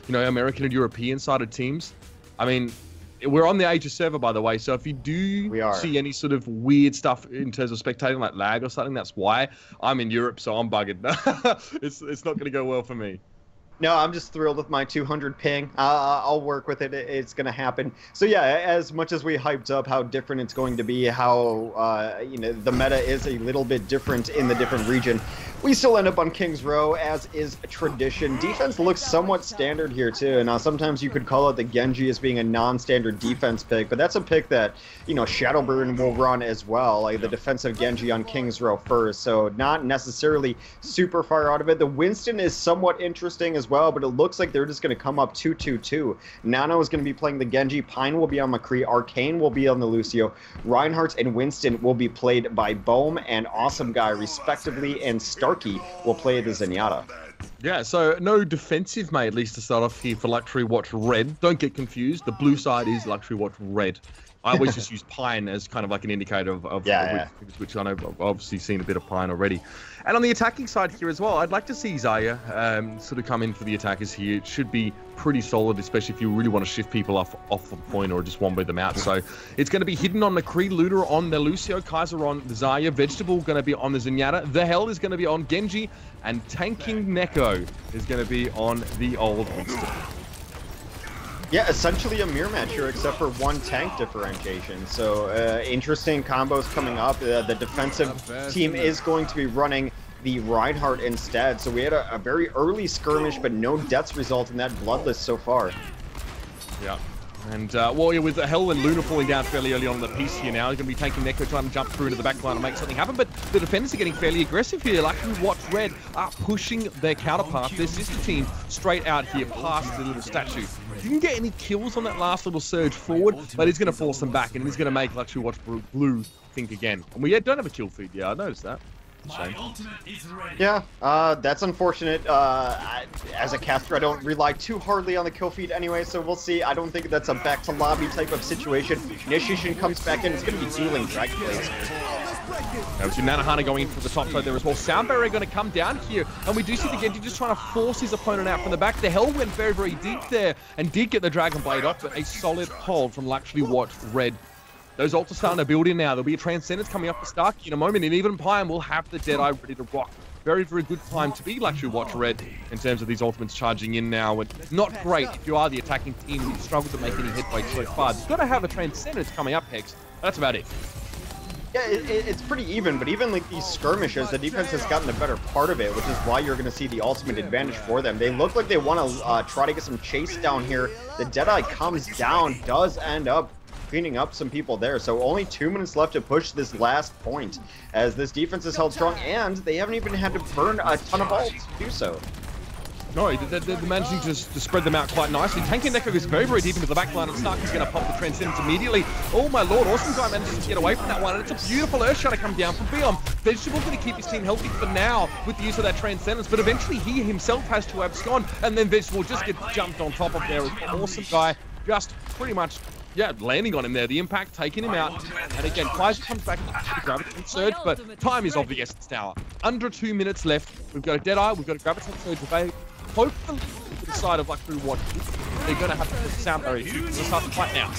you know, American and European-sided teams. I mean, we're on the Asia server, by the way, so if you do see any sort of weird stuff in terms of spectating, like lag or something, that's why. I'm in Europe, so I'm bugged. It's not going to go well for me. No, I'm just thrilled with my 200 ping. I'll work with it. It's going to happen. So yeah, as much as we hyped up how different it's going to be, how you know, the meta is a little bit different in the different region, we still end up on King's Row, as is tradition. Defense looks somewhat standard here too. Now sometimes you could call it the Genji as being a non-standard defense pick, but that's a pick that, you know, Shadowburn will run as well, like the defensive Genji on King's Row first. So not necessarily super far out of it. The Winston is somewhat interesting as well, but it looks like they're just going to come up 2-2-2. Nano is going to be playing the Genji, Pine will be on McCree, Arcane will be on the Lucio, Reinhardt and Winston will be played by Bohm and Awesome Guy respectively, and Starkey will play the Zenyatta. Yeah, so no defensive mate, at least to start off here for Luxury Watch Red. Don't get confused, the blue side is Luxury Watch Red. I always just use Pine as kind of like an indicator of which I know I've obviously seen a bit of Pine already. And on the attacking side here as well, I'd like to see Xayah sort of come in for the attackers here. It should be pretty solid, especially if you really want to shift people off the point or just wombo them out. So it's going to be hidden on McCree, Looter on the Lucio, Kaiser on the Xayah, Vegetable going to be on the Zenyatta, The Hell is going to be on Genji, and Tanking Neko is going to be on the old Winston. Yeah, essentially a mirror match here, except for one tank differentiation. So interesting combos coming up. The defensive team is going to be running the Reinhardt instead. So we had a very early skirmish, but no deaths result in that bloodless so far. Yeah. And Warrior with the Hell and Luna falling down fairly early on in the piece here now. He's going to be taking Neko, trying to jump through into the back line and make something happen. But the defenders are getting fairly aggressive here. Luckily, Watch Red are pushing their counterpart, their sister team, straight out here past the little statue. Didn't get any kills on that last little surge forward, but he's going to force them back, and he's going to make Luxury Watch Blue think again. And we don't have a kill feed. Yeah, I noticed that. Shame. Yeah, that's unfortunate. As a caster, I don't rely too hardly on the kill feed anyway, so we'll see. I don't think that's a back to lobby type of situation. Nishishin comes back in. It's going to be dueling Dragon Blades. We see Nanahana going in for the top side there as well. Sound Barrier going to come down here, and we do see the Genji just trying to force his opponent out from the back. The Hell went very, very deep there and did get the Dragon Blade off, but a solid hold from Luxury Watch Red. Those ults are starting to build in now. There'll be a Transcendence coming up for Starkey in a moment, and even Pine will have the Deadeye ready to rock. Very, very good time to be Luxury Watch Red in terms of these ultimates charging in now. And not great if you are the attacking team and you struggle to make any headway so far. You've got to have a Transcendence coming up, Hex. That's about it. Yeah, it's pretty even, but even like these skirmishes, the defense has gotten the better part of it, which is why you're going to see the ultimate advantage for them. They look like they want to try to get some chase down here. The Deadeye comes down, does end up cleaning up some people there. So only 2 minutes left to push this last point, as this defense is held strong, and they haven't even had to burn a ton of ults to do so. No, they're managing to spread them out quite nicely. Tanking Neko goes very, very deep into the back line, and Starkey's going to pop the Transcendence immediately. Oh my lord, Awesome Guy manages to get away from that one, and it's a beautiful Earth Shatter come down from Beom. Vegetable's going to keep his team healthy for now with the use of that Transcendence, but eventually he himself has to abscond, and then Vegetable just gets jumped on top of there. Awesome Guy just pretty much, yeah, landing on him there. The impact taking him out. And again, Kaiser comes back to the Graviton Surge, but time is of the essence now. Under 2 minutes left. We've got a Deadeye, we've got a Graviton Surge available. Hopefully, to the side of Luxury Watch, they're going to have to put the Sound Barrier to start the fight now.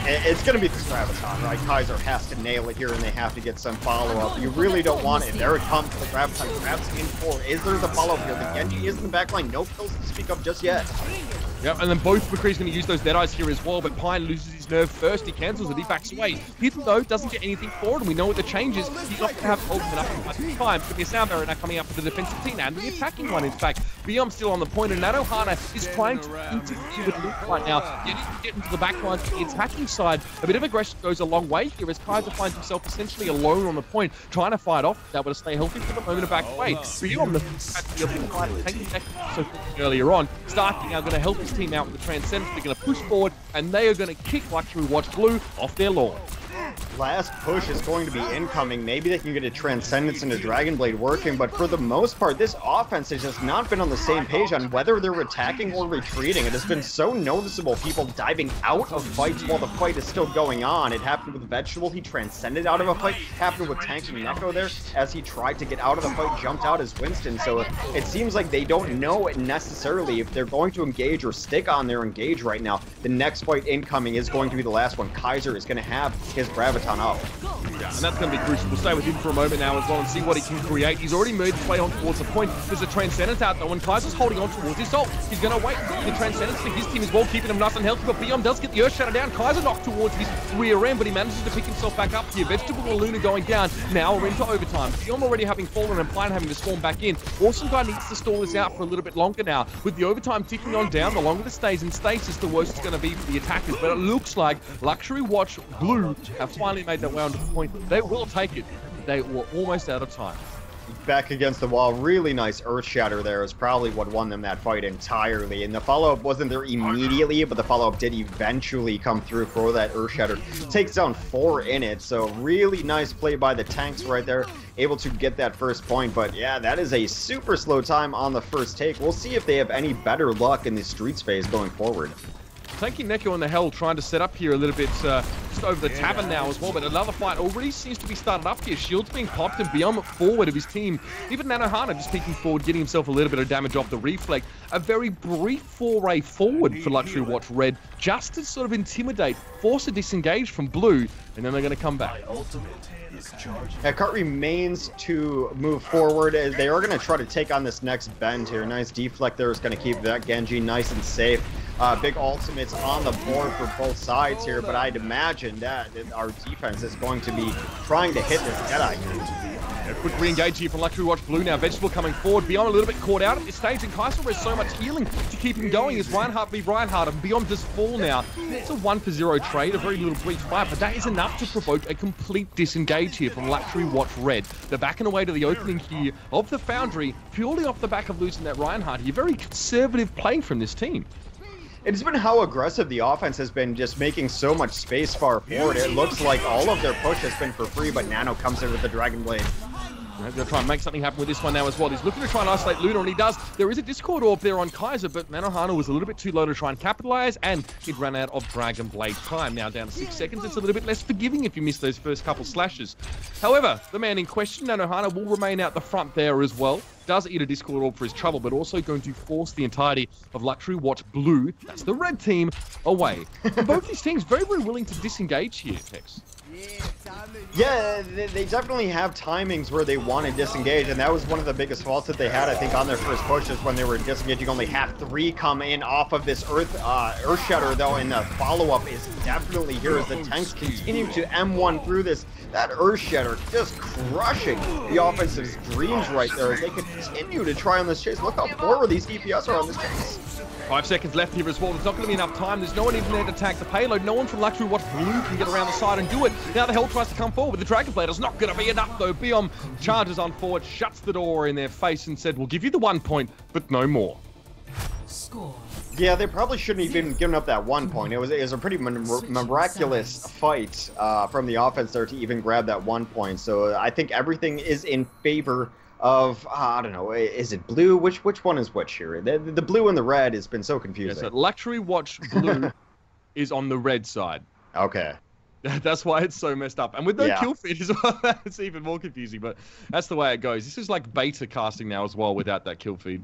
It's going to be this Graviton, right? Kaiser has to nail it here, and they have to get some follow-up. You really don't want it. There it comes, the Graviton grabs in 4. Is there the follow-up here? The Genji is in the backline. No kills to speak of just yet. Yep, and then both McCree's going to use those Deadeyes here as well, but Pine loses his nerve first. He cancels it, he backs away. Hidden, though, doesn't get anything for it, and we know what the change is. He's not going to have ultimate up in time. It's going to be a Sound Barrier now coming up for the defensive team, and the attacking one, in fact. Beom's still on the point, and Nanohana is trying to interfere with Luke right now, get into the back line to the attacking side. A bit of aggression goes a long way here, as Kaiser finds himself essentially alone on the point, trying to fight off, able to stay healthy for the moment to back away. Beom, the fight, taking back so earlier on. Starkey now going to help his team out with the Transcendence. They're going to push forward, and they are going to kick Luxury Watch Blue off their lawn. last push is going to be incoming. Maybe they can get a Transcendence and a Dragon Blade working, but for the most part, this offense has just not been on the same page on whether they're attacking or retreating. It has been so noticeable, people diving out of fights while the fight is still going on. It happened with Vegetable, he transcended out of a fight. Happened with Tank and Neko there, as he tried to get out of the fight, jumped out as Winston. So it seems like they don't know necessarily if they're going to engage or stick on their engage right now. The next fight incoming is going to be the last one. Kaiser is going to have his Graviton up. Yeah, and that's going to be crucial. We'll stay with him for a moment now as well and see what he can create. He's already moved play on towards the point. There's a Transcendence out though, and Kaiser's holding on towards his ult. He's going to wait for the Transcendence for his team as well, keeping him nice and healthy, but Beyond does get the Earth Shatter down. Kaiser knocked towards his rear end, but he manages to pick himself back up here. Vegetable and Luna going down. Now we're into overtime. Beyond already having fallen and Plan having to spawn back in. Awesome Guy needs to stall this out for a little bit longer now. With the overtime ticking on down, the longer this stays in stasis, the worse it's going to be for the attackers. But it looks like Luxury Watch Blue have finally made their way onto the point. They will take it. They were almost out of time. Back against the wall, really nice Earth Shatter there is probably what won them that fight entirely. And the follow-up wasn't there immediately, but the follow-up did eventually come through for that Earth Shatter. Takes down 4 in it, so really nice play by the tanks right there, able to get that first point. But yeah, that is a super slow time on the first take. We'll see if they have any better luck in the streets phase going forward. Taking Neko on the Hell, trying to set up here a little bit just over the tavern now as well, but another fight already seems to be started up here. Shields being popped and Beyond forward of his team. Even Nanohana just peeking forward, getting himself a little bit of damage off the reflect. A very brief foray forward for Luxury Watch Red, just to sort of intimidate, force a disengage from Blue, and then they're going to come back. Yeah, Cart remains to move forward. They are going to try to take on this next bend here. Nice deflect there is going to keep that Genji nice and safe. Big ultimates on the board for both sides here, but I'd imagine that our defense is going to be trying to hit this Deadeye here. A quick re-engage here from Luxury Watch Blue now. Vegetable coming forward. Beyond a little bit caught out at this stage, and Kaiser has so much healing to keep him going as Reinhardt v Reinhardt, and Beyond does fall now. It's a 1-for-0 trade, a very little brief fight, but that is enough to provoke a complete disengage here from Luxury Watch Red. They're backing away to the opening here of the Foundry, purely off the back of losing that Reinhardt here. Very conservative play from this team. It's been how aggressive the offense has been, just making so much space far forward. It looks like all of their push has been for free, but Nano comes in with the Dragon Blade. They're going to try and make something happen with this one now as well. He's looking to try and isolate Luna, and he does. There is a Discord Orb there on Kaiser, but Nanohana was a little bit too low to try and capitalize, and he'd run out of Dragon Blade time. Now down to 6 seconds. It's a little bit less forgiving if you miss those first couple slashes. However, the man in question, Nanohana, will remain out the front there as well. Does eat a Discord Orb for his trouble, but also going to force the entirety of Luxury Watch Blue, that's the red team, away. Both these teams very, very willing to disengage here, Tex. Yeah, they definitely have timings where they want to disengage, and that was one of the biggest faults that they had, I think, on their first pushes when they were disengaging. Only have 3 come in off of this Earth Shatter, though, and the follow-up is definitely here as the tanks continue to M1 through this. That Earth Shatter just crushing the offensive's dreams right there as they continue to try on this chase. Look how forward these DPS are on this chase. 5 seconds left here as well. There's not going to be enough time. There's no one even there to attack the payload. No one from Luxury Watch Blue can get around the side and do it. Now the Hell tries to come forward with the Dragon Blade. It's not going to be enough though. Biom charges on forward, shuts the door in their face and said, we'll give you the 1 point, but no more. Score. Yeah, they probably shouldn't have even given up that 1 point. It was a pretty miraculous fight from the offense there to even grab that 1 point. So I think everything is in favor of, I don't know, is it blue? Which one is which here? The blue and the red has been so confusing. Yeah, so Luxury Watch Blue is on the red side. Okay. That's why it's so messed up. And with no kill feed as well, it's even more confusing. But that's the way it goes. This is like beta casting now as well without that kill feed.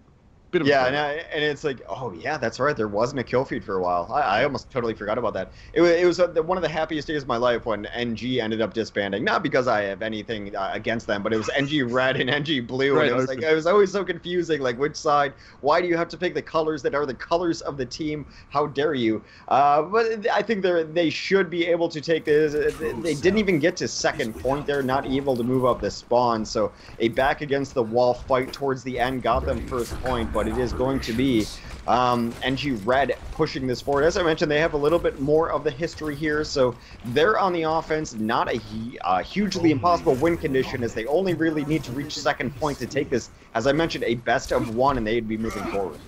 Bit of and it's like, oh yeah, that's right. There wasn't a kill feed for a while. I almost totally forgot about that. It was one of the happiest days of my life when NG ended up disbanding. Not because I have anything against them, but it was NG Red and NG Blue, and it was like it was always so confusing. Like which side? Why do you have to pick the colors that are the colors of the team? How dare you? But I think they should be able to take this. They didn't even get to second point there, not able to move up the spawn. So a back against the wall fight towards the end got them first point. But it is going to be NG Red pushing this forward. As I mentioned, they have a little bit more of the history here, so they're on the offense, not a hugely impossible win condition, as they only really need to reach second point to take this, as I mentioned, a best of 1, and they'd be moving forward.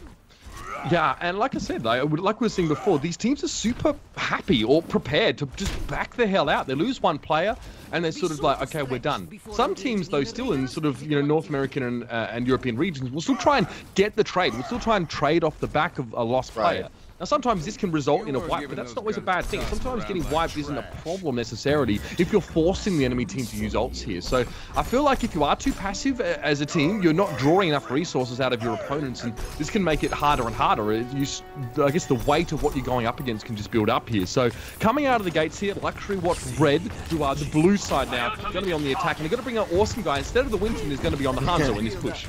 Yeah, and like I said, like we were saying before, these teams are super happy or prepared to just back the hell out. They lose one player, and they're sort of like, okay, we're done. Some teams, though, still in sort of, North American and European regions, will still try and get the trade. We'll still try and trade off the back of a lost player. Now, sometimes this can result in a wipe, but that's not always a bad thing. Sometimes getting wiped isn't a problem necessarily if you're forcing the enemy team to use ults here. So I feel like if you are too passive as a team, you're not drawing enough resources out of your opponents, and this can make it harder and harder. I guess the weight of what you're going up against can just build up here. So coming out of the gates here, Luxury Watch Red, who are the blue side now, going to be on the attack, and they've got to bring an awesome guy. Instead of the Winston, is going to be on the Hanzo in this push.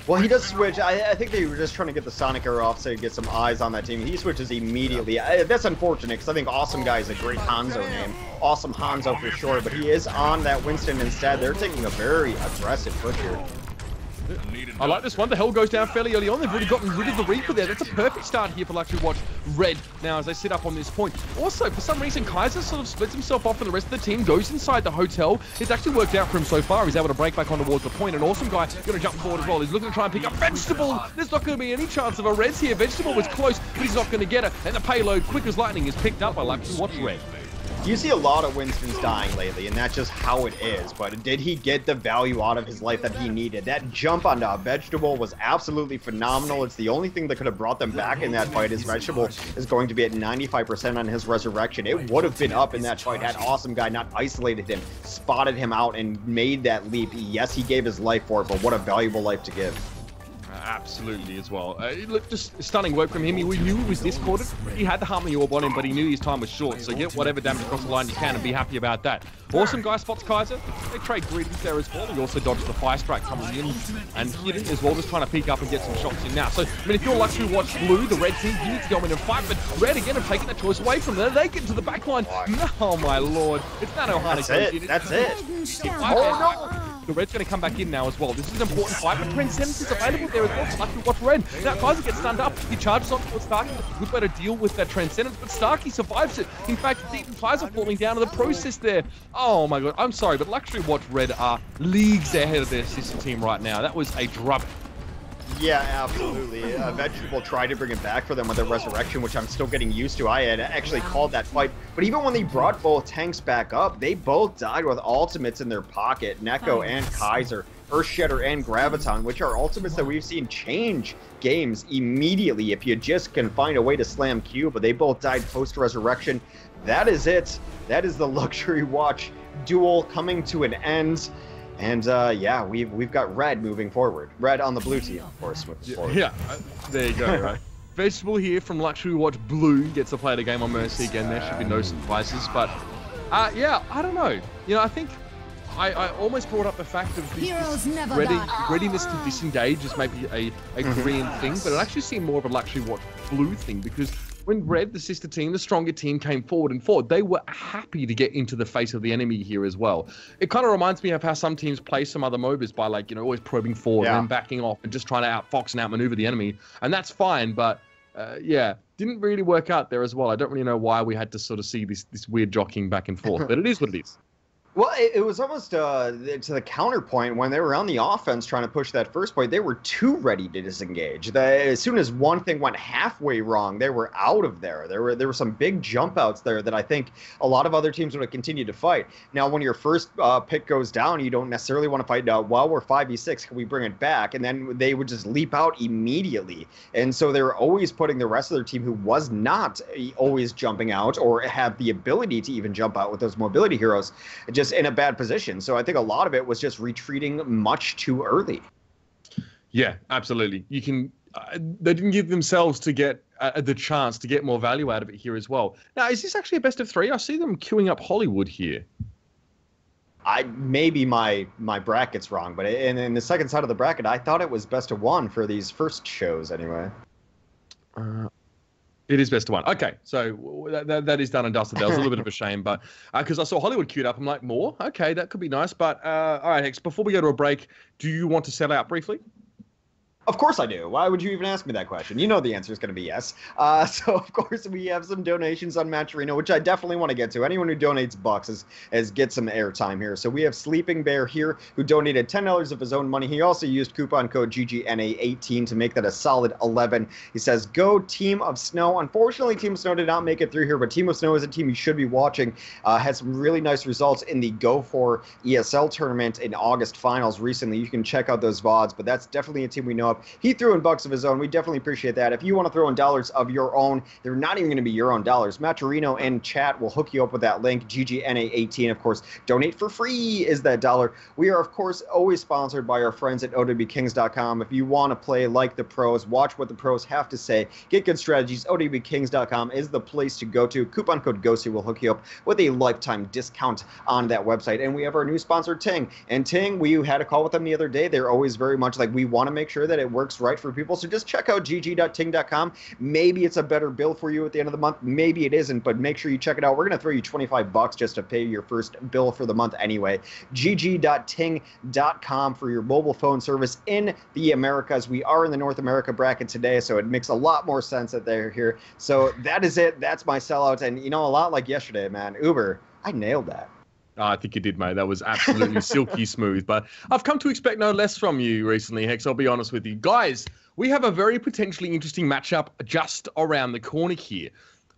Well, he does switch. I think they were just trying to get the Sonic arrow off so he get some eyes on that team. He switches immediately. That's unfortunate because I think Awesome Guy is a great Hanzo name. Awesome Hanzo for sure, but he is on that Winston instead. They're taking a very aggressive push here. I like this one. The Hell goes down fairly early on. They've already gotten rid of the Reaper there. That's a perfect start here for Luxury Watch Red now as they sit up on this point. Also, for some reason, Kaiser sort of splits himself off from the rest of the team, goes inside the hotel. It's actually worked out for him so far. He's able to break back on towards the point. An Awesome Guy going to jump forward as well. He's looking to try and pick up Vegetable. There's not going to be any chance of a res here. Vegetable was close, but he's not going to get it. And the payload, quick as lightning, is picked up by Luxury Watch Red. You see a lot of Winstons dying lately, and that's just how it is. But did he get the value out of his life that he needed? That jump on the Vegetable was absolutely phenomenal. It's the only thing that could have brought them back in that fight. His Vegetable is going to be at 95% on his resurrection. It would have been up in that fight had Awesome Guy not isolated him, spotted him out, and made that leap. Yes, he gave his life for it, but what a valuable life to give. Absolutely as well. Look, just stunning work from him. He knew he was discorded. He had the Harmony Orb on him, but he knew his time was short. So get whatever damage across the line you can and be happy about that. Awesome Guy spots Kaiser. They trade greetings there as well. He also dodged the Fire Strike coming in and hidden as well, just trying to peek up and get some shots in now. So, I mean, if you're Luxury Watch Blue, the red team, you need to go in and fight, but Red again have taken that choice away from them. They get into the back line. Oh my lord. It's Nano Hana. That's it. Oh no! The Red's going to come back in now as well. This is an important fight, but Transcendence is available there as well. So Luxury Watch Red. Now, Kaiser gets stunned up. He charges on towards Starkey. That's a good way to deal with that Transcendence, but Starkey survives it. In fact, even Kaiser falling down in the process there. Oh my god, I'm sorry, but Luxury Watch Red are leagues ahead of their sister team right now. That was a drubbing. Yeah, absolutely. Vegetable tried to bring it back for them with a resurrection, which I'm still getting used to. I had actually called that fight. But even when they brought both tanks back up, they both died with ultimates in their pocket. Neko and Kaiser, Earthshatter and Graviton, which are ultimates that we've seen change games immediately if you just can find a way to slam Q. But they both died post-resurrection. That is it. That is the Luxury Watch duel coming to an end. And yeah, we've got Red moving forward. Red on the blue team, of course, moving forward. Yeah, there you go, right. Vegetable here from Luxury Watch Blue gets to play the game on Mercy again. There should be no surprises, but yeah, I don't know. I think I almost brought up the fact of this readiness to disengage is maybe a Korean thing, but it actually seemed more of a Luxury Watch Blue thing because when Red, the sister team, the stronger team, came forward and fought, they were happy to get into the face of the enemy here as well. It kind of reminds me of how some teams play some other MOBAs by always probing forward and then backing off and just trying to outfox and outmaneuver the enemy. And that's fine, but yeah, didn't really work out there as well. I don't really know why we had to sort of see this weird jockeying back and forth, but it is what it is. Well, it was almost to the counterpoint when they were on the offense trying to push that first point. They were too ready to disengage. As soon as one thing went halfway wrong, they were out of there. There were some big jump outs there that I think a lot of other teams would have continued to fight. Now, when your first pick goes down, you don't necessarily want to fight. Well, we're 5v6. Can we bring it back? And then they would just leap out immediately. And so they were always putting the rest of their team, who was not always jumping out or have the ability to even jump out with those mobility heroes, just in a bad position. So I think a lot of it was just retreating much too early. Yeah, absolutely. You can. They didn't give themselves to get the chance to get more value out of it here as well. Now, is this actually a best of 3? I see them queuing up Hollywood here. Maybe my bracket's wrong, but in the second side of the bracket, I thought it was best of 1 for these first shows anyway. It is best of 1. Okay, so that is done and dusted. That was a little bit of a shame, but because I saw Hollywood queued up, I'm like, more? Okay, that could be nice. But all right, Hex, before we go to a break, do you want to sell out briefly? Of course I do. Why would you even ask me that question? You know the answer is going to be yes. So, of course, we have some donations on Matcherino, which I definitely want to get to. Anyone who donates bucks is get some airtime here. So we have Sleeping Bear here, who donated $10 of his own money. He also used coupon code GGNA18 to make that a solid 11. He says, go Team of Snow. Unfortunately, Team of Snow did not make it through here, but Team of Snow is a team you should be watching. Had some really nice results in the Go4 ESL tournament in August finals recently. You can check out those VODs, but that's definitely a team we know of. He threw in bucks of his own. We definitely appreciate that. If you want to throw in dollars of your own, they're not even going to be your own dollars. Matcherino and chat will hook you up with that link, GGNA18. Of course, donate for free is that dollar. We are, of course, always sponsored by our friends at OWKings.com. If you want to play like the pros, watch what the pros have to say, get good strategies, OWKings.com is the place to go to. Coupon code GOSU will hook you up with a lifetime discount on that website. And we have our new sponsor, Ting. And Ting, we had a call with them the other day. They're always very much like, we want to make sure that it works right for people. So just check out gg.ting.com. Maybe it's a better bill for you at the end of the month. Maybe it isn't, but make sure you check it out. We're going to throw you 25 bucks just to pay your first bill for the month anyway. gg.ting.com for your mobile phone service in the Americas. We are in the North America bracket today, so it makes a lot more sense that they're here. So that is it. That's my sellout. And, you know, a lot like yesterday, man, Uber, I nailed that. Oh, I think you did, mate. That was absolutely silky smooth. But I've come to expect no less from you recently, Hex. I'll be honest with you. Guys, we have a very potentially interesting matchup just around the corner here.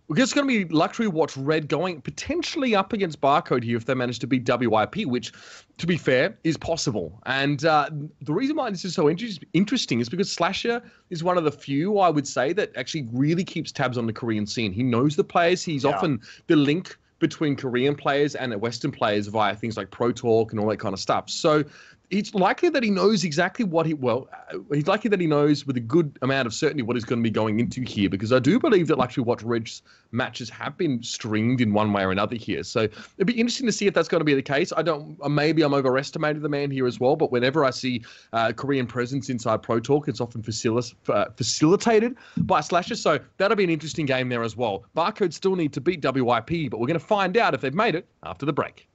It's going to be Luxury Watch Red going potentially up against Barcode here if they manage to beat WIP, which, to be fair, is possible. And the reason why this is so interesting is because Slasher is one of the few, I would say, that actually really keeps tabs on the Korean scene. He knows the players. He's often the link between Korean players and Western players via things like Pro Talk and all that kind of stuff. So it's likely that he knows exactly what he's likely that he knows with a good amount of certainty what he's going to be going into here, because I do believe that Luxury Watch Red's matches have been streamed in one way or another here. So it'd be interesting to see if that's going to be the case. Maybe I'm overestimating the man here as well, but whenever I see Korean presence inside Pro Talk, it's often facilitated by Slasher. So that'll be an interesting game there as well. Barcode still need to beat WIP, but we're going to find out if they've made it after the break.